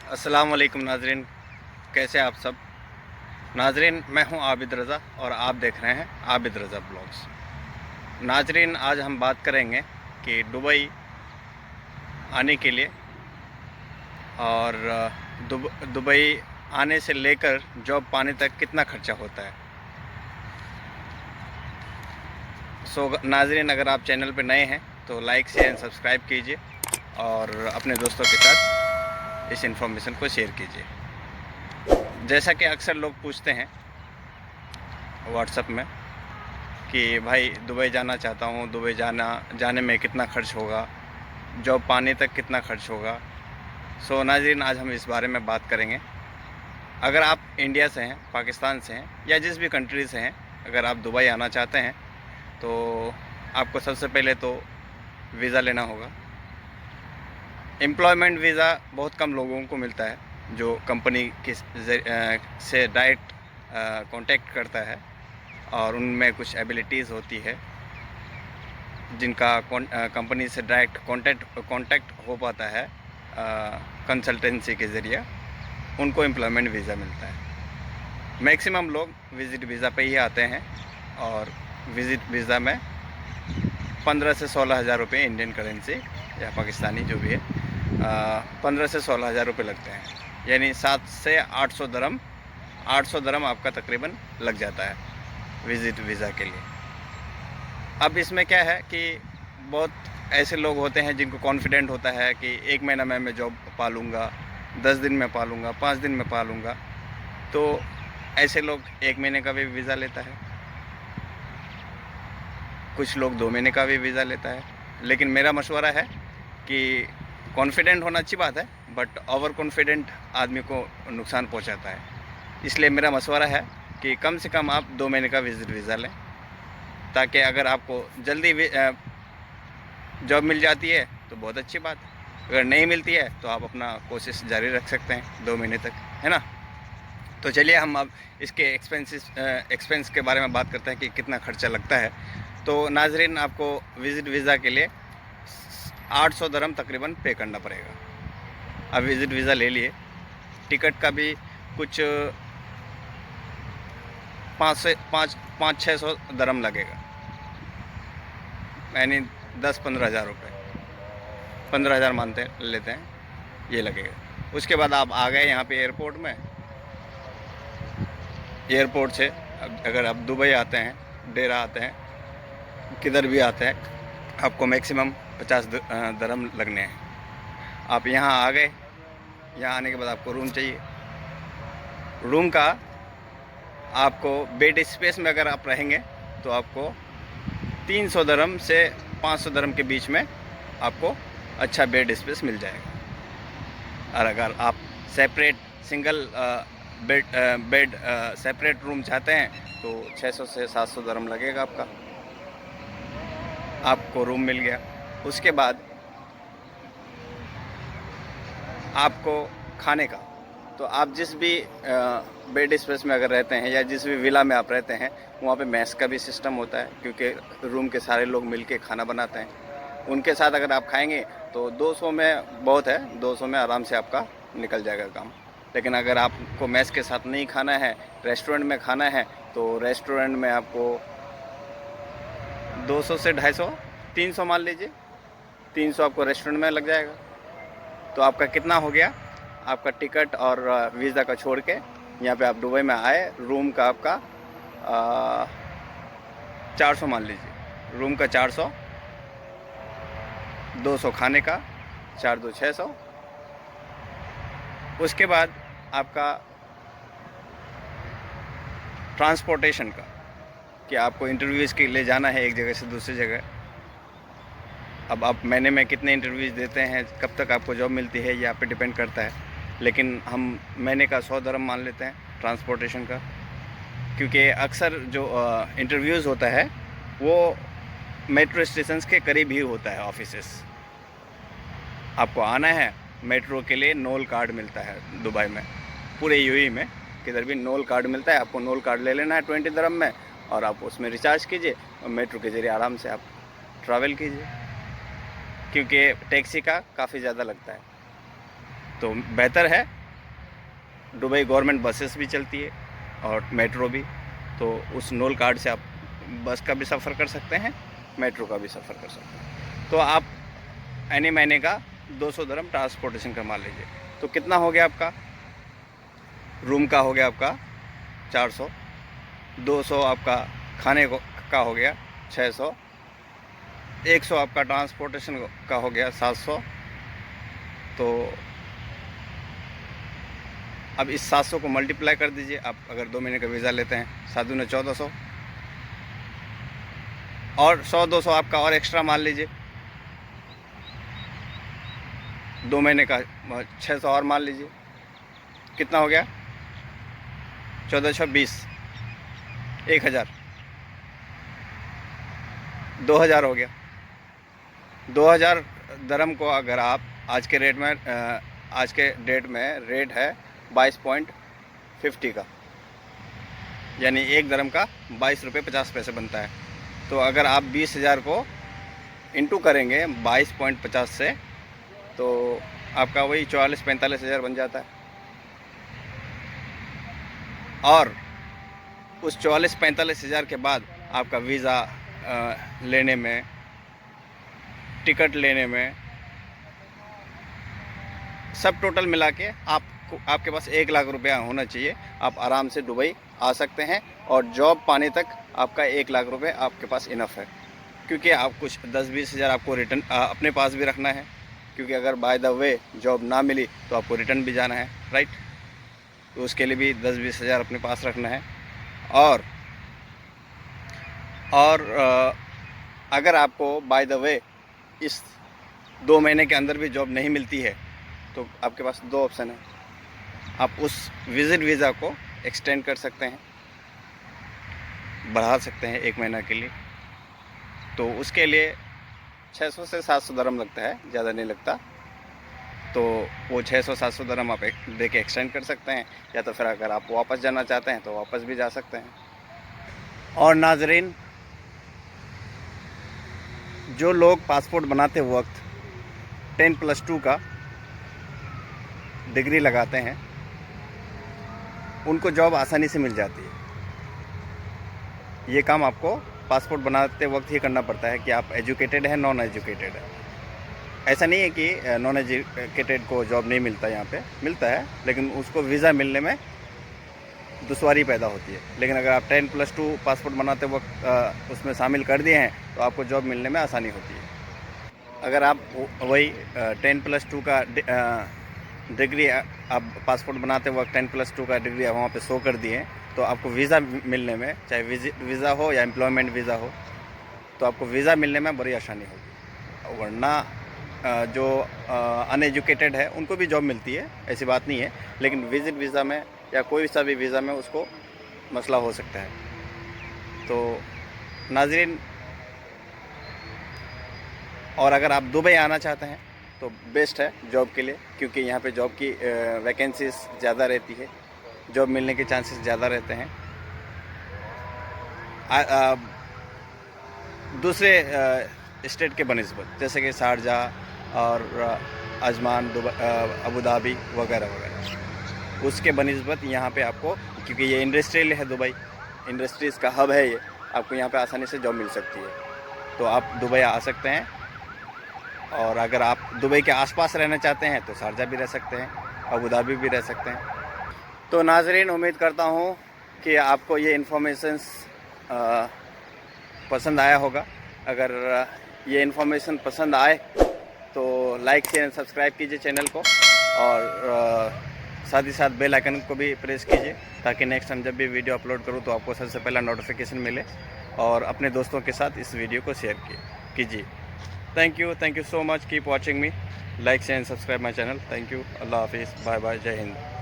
अस्सलाम वालेकुम नाजरीन, कैसे आप सब। नाजरीन, मैं हूं आबिद रज़ा और आप देख रहे हैं आबिद रज़ा ब्लॉग्स। नाजरीन, आज हम बात करेंगे कि दुबई आने के लिए और दुबई आने से लेकर जॉब पाने तक कितना खर्चा होता है। नाजरीन, अगर आप चैनल पर नए हैं तो लाइक शेयर एंड सब्सक्राइब कीजिए और अपने दोस्तों के साथ इस इन्फॉर्मेशन को शेयर कीजिए। जैसा कि अक्सर लोग पूछते हैं व्हाट्सएप में कि भाई दुबई जाना चाहता हूँ, दुबई जाने में कितना खर्च होगा, जॉब पाने तक कितना खर्च होगा। नाज़रीन, आज हम इस बारे में बात करेंगे। अगर आप इंडिया से हैं, पाकिस्तान से हैं या जिस भी कंट्री से हैं, अगर आप दुबई आना चाहते हैं तो आपको सबसे पहले तो वीज़ा लेना होगा। एम्प्लॉयमेंट वीज़ा बहुत कम लोगों को मिलता है जो कंपनी से डायरेक्ट कांटेक्ट करता है और उनमें कुछ एबिलिटीज़ होती है जिनका कंपनी से डायरेक्ट कांटेक्ट हो पाता है कंसल्टेंसी के ज़रिए, उनको एम्प्लॉयमेंट वीज़ा मिलता है। मैक्सिमम लोग विज़िट वीज़ा पे ही आते हैं और विज़िट वीज़ा में 15 से 16 हज़ार रुपये इंडियन करेंसी या पाकिस्तानी जो भी है 15 से 16 हज़ार रुपये लगते हैं, यानी 7 से 800 दरम 800 दरम आपका तकरीबन लग जाता है विज़िट वीज़ा के लिए। अब इसमें क्या है कि बहुत ऐसे लोग होते हैं जिनको कॉन्फिडेंट होता है कि 1 महीना में मैं जॉब पा लूँगा, 10 दिन में पा लूँगा, 5 दिन में पा लूँगा, तो ऐसे लोग 1 महीने का भी वीज़ा लेता है, कुछ लोग 2 महीने का भी वीज़ा लेता है। लेकिन मेरा मशवरा है कि कॉन्फिडेंट होना अच्छी बात है, बट ओवर कॉन्फिडेंट आदमी को नुकसान पहुंचाता है। इसलिए मेरा मशवरा है कि कम से कम आप 2 महीने का विज़िट वीज़ा लें, ताकि अगर आपको जल्दी जॉब मिल जाती है तो बहुत अच्छी बात है, अगर नहीं मिलती है तो आप अपना कोशिश जारी रख सकते हैं 2 महीने तक, है ना। तो चलिए हम अब इसके एक्सपेंस के बारे में बात करते हैं कि कितना खर्चा लगता है। तो नाजरीन, आपको विज़िट वीज़ा के लिए 800 दरम तकरीबन पे करना पड़ेगा। अब विज़िट वीज़ा ले लिए, टिकट का भी कुछ 500-600 दरम लगेगा, यानी 10-15 हज़ार रुपये, 15 हज़ार मानते लेते हैं, ये लगेगा। उसके बाद आप आ गए यहाँ पे एयरपोर्ट में। एयरपोर्ट से अगर आप दुबई आते हैं, डेरा आते हैं, किधर भी आते हैं, आपको मैक्सिमम 50 दरम लगने हैं। आप यहाँ आ गए, यहाँ आने के बाद आपको रूम चाहिए। रूम का आपको बेड स्पेस में अगर आप रहेंगे तो आपको 300 दरम से 500 दरम के बीच में आपको अच्छा बेड स्पेस मिल जाएगा। और अगर आप separate single bed separate room चाहते हैं तो 600 से 700 दरम लगेगा आपको रूम मिल गया। उसके बाद आपको खाने का, तो आप जिस भी बेड स्पेस में अगर रहते हैं या जिस भी विला में आप रहते हैं, वहाँ पे मैस का भी सिस्टम होता है, क्योंकि रूम के सारे लोग मिलके खाना बनाते हैं। उनके साथ अगर आप खाएंगे तो 200 में बहुत है, 200 में आराम से आपका निकल जाएगा काम। लेकिन अगर आपको मैस के साथ नहीं खाना है, रेस्टोरेंट में खाना है, तो रेस्टोरेंट में आपको 200 से 250, 300 मान लीजिए, 300 आपको रेस्टोरेंट में लग जाएगा। तो आपका कितना हो गया, आपका टिकट और वीज़ा का छोड़ के यहाँ पे आप दुबई में आए, रूम का आपका 400 मान लीजिए, रूम का 400, 200 खाने का, 4 2 600। उसके बाद आपका ट्रांसपोर्टेशन का, कि आपको इंटरव्यूज़ के लिए जाना है एक जगह से दूसरी जगह। अब आप महीने में कितने इंटरव्यूज़ देते हैं, कब तक आपको जॉब मिलती है, ये आप पे डिपेंड करता है। लेकिन हम महीने का 100 दरम मान लेते हैं ट्रांसपोर्टेशन का, क्योंकि अक्सर जो इंटरव्यूज़ होता है वो मेट्रो स्टेशंस के करीब ही होता है, ऑफिसेस। आपको आना है, मेट्रो के लिए नोल कार्ड मिलता है दुबई में, पूरे यूएई में किधर भी नोल कार्ड मिलता है। आपको नोल कार्ड ले लेना है 20 दरम में, और आप उसमें रिचार्ज कीजिए और मेट्रो के ज़रिए आराम से आप ट्रैवल कीजिए, क्योंकि टैक्सी का काफ़ी ज़्यादा लगता है। तो बेहतर है दुबई गवर्नमेंट बसेस भी चलती है और मेट्रो भी, तो उस नोल कार्ड से आप बस का भी सफ़र कर सकते हैं, मेट्रो का भी सफ़र कर सकते हैं। तो आप एनी महीने का 200 दिरहम ट्रांसपोर्टेशन का मान लीजिए, तो कितना हो गया आपका? रूम का हो गया आपका 400, 200 आपका खाने का हो गया 600, 100 आपका ट्रांसपोर्टेशन का हो गया 700। तो अब इस 700 को मल्टीप्लाई कर दीजिए आप, अगर 2 महीने का वीज़ा लेते हैं, 7 दूनी 1400, और 100-200 आपका और एक्स्ट्रा मान लीजिए, 2 महीने का 600 और मान लीजिए, कितना हो गया? 1420, 1000, 2000 हो गया। 2000 दिरहम को अगर आप आज के डेट में रेट है 22.50 का, यानी 1 दिरहम का 22 रुपये 50 पैसे बनता है। तो अगर आप 20,000 को इंटू करेंगे 22.50 से, तो आपका वही 44-45 हज़ार बन जाता है। और उस 44-45 हज़ार के बाद आपका वीज़ा लेने में, टिकट लेने में, सब टोटल मिला के आपके पास 1 लाख रुपया होना चाहिए। आप आराम से दुबई आ सकते हैं और जॉब पाने तक आपका 1 लाख रुपये आपके पास इनफ है, क्योंकि आप कुछ 10-20 हज़ार आपको रिटर्न अपने पास भी रखना है, क्योंकि अगर बाय द वे जॉब ना मिली तो आपको रिटर्न भी जाना है, राइट? तो उसके लिए भी 10-20 हज़ार अपने पास रखना है। और अगर आपको बाय द वे इस 2 महीने के अंदर भी जॉब नहीं मिलती है, तो आपके पास 2 ऑप्शन है। आप उस विज़िट वीज़ा को एक्सटेंड कर सकते हैं, बढ़ा सकते हैं 1 महीना के लिए। तो उसके लिए 600 से 700 दिरहम लगता है, ज़्यादा नहीं लगता। तो वो 600-700 दिरहम आप दे के एक्सटेंड कर सकते हैं, या तो फिर अगर आप वापस जाना चाहते हैं तो वापस भी जा सकते हैं। और नाज़रीन, जो लोग पासपोर्ट बनाते वक्त 10+2 का डिग्री लगाते हैं, उनको जॉब आसानी से मिल जाती है। ये काम आपको पासपोर्ट बनाते वक्त ही करना पड़ता है कि आप एजुकेटेड है, नॉन एजुकेटेड है। ऐसा नहीं है कि नॉन एजुकेटेड को जॉब नहीं मिलता, यहाँ पे मिलता है, लेकिन उसको वीज़ा मिलने में दुश्वारी पैदा होती है। लेकिन अगर आप 10+2 पासपोर्ट बनाते वक्त उसमें शामिल कर दिए हैं, तो आपको जॉब मिलने में आसानी होती है। अगर आप वही 10+2 का डिग्री आप पासपोर्ट बनाते वक्त 10+2 का डिग्री वहाँ पे शो कर दिए, तो आपको वीज़ा मिलने में, चाहे वीज़ा हो या एम्प्लॉयमेंट वीज़ा हो, तो आपको वीज़ा मिलने में बड़ी आसानी होगी। वरना जो अनएजुकेटेड है उनको भी जॉब मिलती है, ऐसी बात नहीं है, लेकिन विजिट वीज़ा में या कोई सा भी वीज़ा में उसको मसला हो सकता है। तो नाज़रीन, और अगर आप दुबई आना चाहते हैं तो बेस्ट है जॉब के लिए, क्योंकि यहाँ पे जॉब की वैकेंसीज ज़्यादा रहती है, जॉब मिलने के चांसेस ज़्यादा रहते हैं दूसरे स्टेट के बनिस्बत, जैसे कि शारजाह और अजमान, अबू धाबी वगैरह वगैरह, उसके बनिस्बत यहाँ पे आपको, क्योंकि ये इंडस्ट्रियल है, दुबई इंडस्ट्रीज़ का हब है, ये आपको यहाँ पे आसानी से जॉब मिल सकती है। तो आप दुबई आ सकते हैं। और अगर आप दुबई के आसपास रहना चाहते हैं तो शारजाह भी रह सकते हैं, अबू धाबी भी रह सकते हैं। तो नाज़रीन, उम्मीद करता हूँ कि आपको ये इन्फॉर्मेशंस पसंद आया होगा। अगर ये इन्फॉर्मेशन पसंद आए तो लाइक शेयर सब्सक्राइब कीजिए चैनल को, और साथ ही साथ बेल आइकन को भी प्रेस कीजिए, ताकि नेक्स्ट टाइम जब भी वीडियो अपलोड करूँ तो आपको सबसे पहला नोटिफिकेशन मिले। और अपने दोस्तों के साथ इस वीडियो को शेयर कीजिए। Thank you so much, keep watching me, like share and subscribe my channel. Thank you, अल्लाह हाफिज़, बाय बाय, जय हिंद।